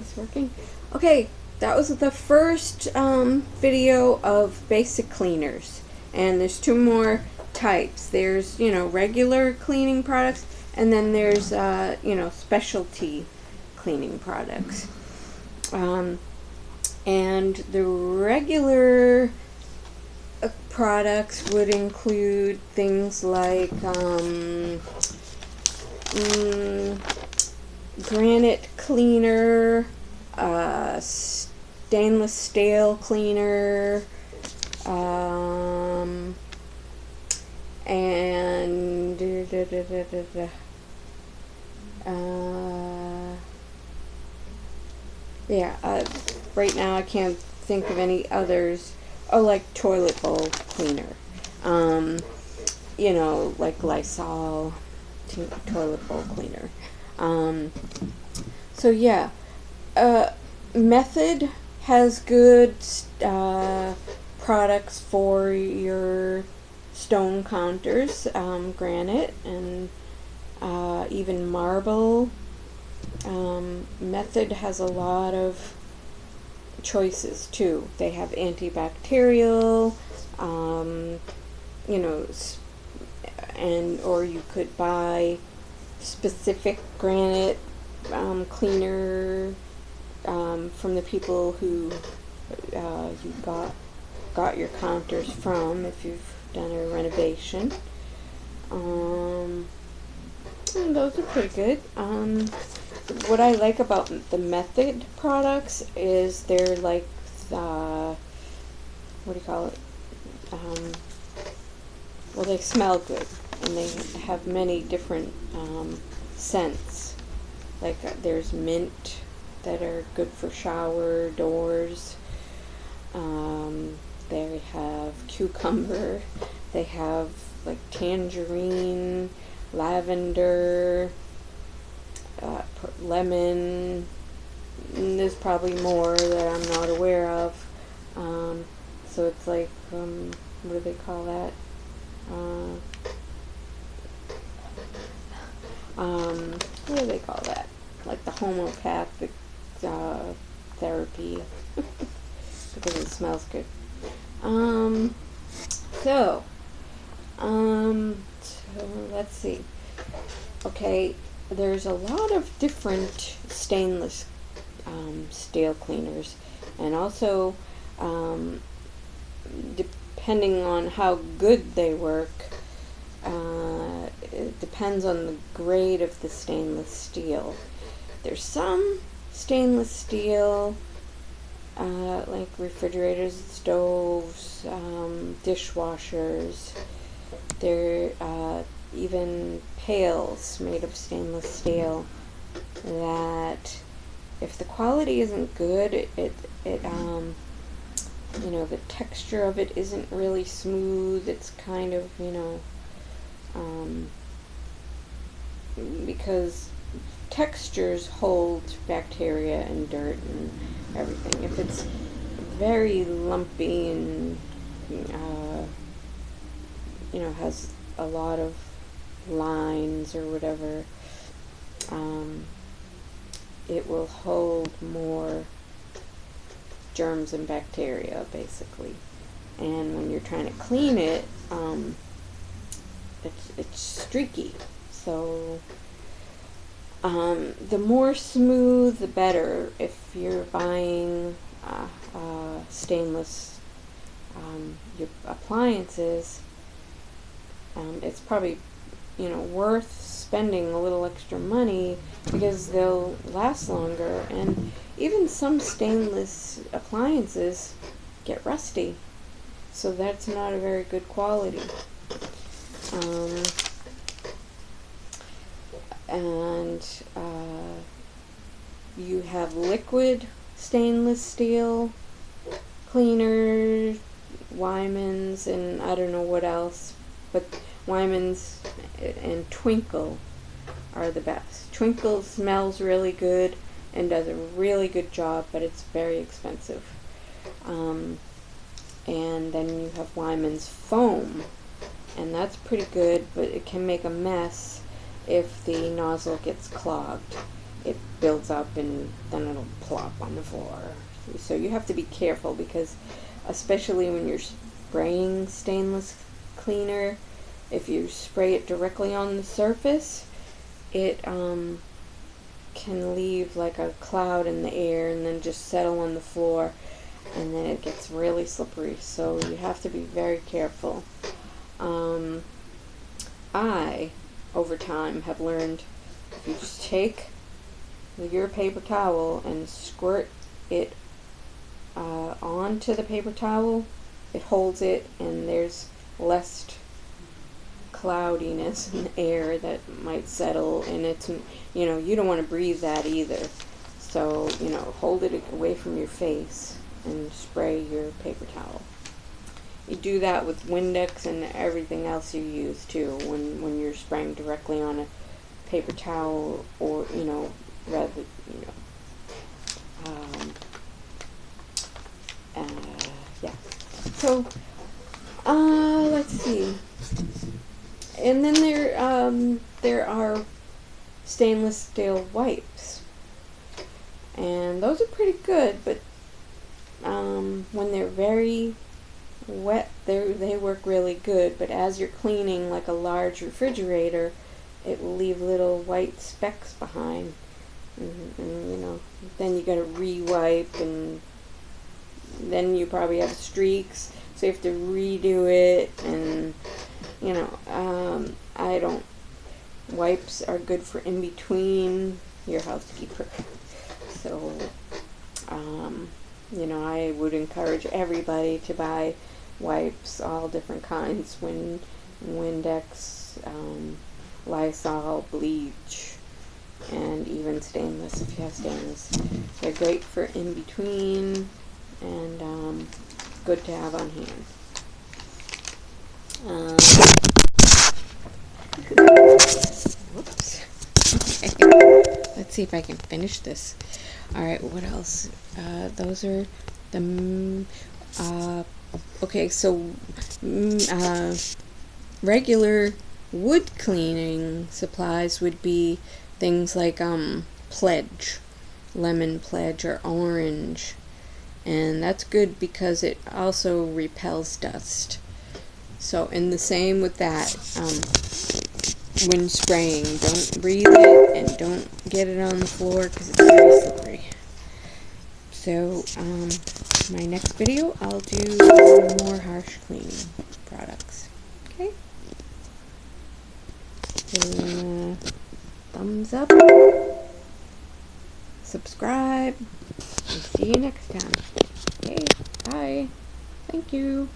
this working? Okay, that was the first video of basic cleaners. And there's two more types. There's, regular cleaning products, and then there's, specialty cleaning products. And the regular products would include things like Granite cleaner, stainless steel cleaner, and right now I can't think of any others. Oh, like toilet bowl cleaner, like Lysol toilet bowl cleaner. So yeah, Method has good products for your stone counters, granite, and even marble. Method has a lot of choices too. They have antibacterial, or you could buy specific granite cleaner from the people who you got your counters from if you've done a renovation. And those are pretty good. What I like about the Method products is they're like, what do you call it? Well, they smell good, and they have many different scents. Like there's mint that are good for shower doors. They have cucumber. They have like tangerine, lavender, lemon. And there's probably more that I'm not aware of. So it's like, what do they call that? What do they call that? Like the homeopathic therapy. Because it smells good. So let's see. Okay, there's a lot of different stainless steel cleaners, and also depending on how good they work, it depends on the grade of the stainless steel. There's some stainless steel, like refrigerators, stoves, dishwashers. There are even pails made of stainless steel that, if the quality isn't good, the texture of it isn't really smooth. It's kind of, because textures hold bacteria and dirt and everything. If it's very lumpy and has a lot of lines or whatever, it will hold more germs and bacteria, basically. And when you're trying to clean it, it's streaky. So the more smooth, the better. If you're buying stainless your appliances, it's probably worth spending a little extra money because they'll last longer. And even some stainless appliances get rusty, so that's not a very good quality. And you have liquid stainless steel cleaners, Wyman's, and I don't know what else, but Wyman's and Twinkle are the best. Twinkle smells really good and does a really good job, but it's very expensive. And then you have Wyman's foam, and that's pretty good, but it can make a mess if the nozzle gets clogged. It builds up and then it'll plop on the floor. So you have to be careful, because especially when you're spraying stainless cleaner, if you spray it directly on the surface, it can leave like a cloud in the air and then just settle on the floor, and then it gets really slippery. So you have to be very careful. I, over time, have learned if you just take your paper towel and squirt it onto the paper towel, it holds it, and there's less cloudiness in the air that might settle, and it's, you don't want to breathe that either. So, hold it away from your face and spray your paper towel. You do that with Windex and everything else you use too, when you're spraying directly on a paper towel, or rather, yeah. So let's see. And then there are stainless steel wipes, and those are pretty good, but when they're very wet, they work really good. But as you're cleaning like a large refrigerator, it will leave little white specks behind, and then you gotta re-wipe, and then you probably have streaks, so you have to redo it. And wipes are good for in between your housekeeper. So I would encourage everybody to buy wipes, all different kinds, Windex, Lysol, bleach, and even stainless if you have stainless. They're great for in between, and good to have on hand. Whoops. Okay. Let's see if I can finish this. Alright, what else? Those are the okay, so regular wood cleaning supplies would be things like Pledge, lemon Pledge, or orange, and that's good because it also repels dust. So, and the same with that, when spraying, don't breathe it and don't get it on the floor because it's very slippery. So, my next video, I'll do more harsh cleaning products. Okay? So, thumbs up, subscribe, and see you next time. Okay, bye. Thank you.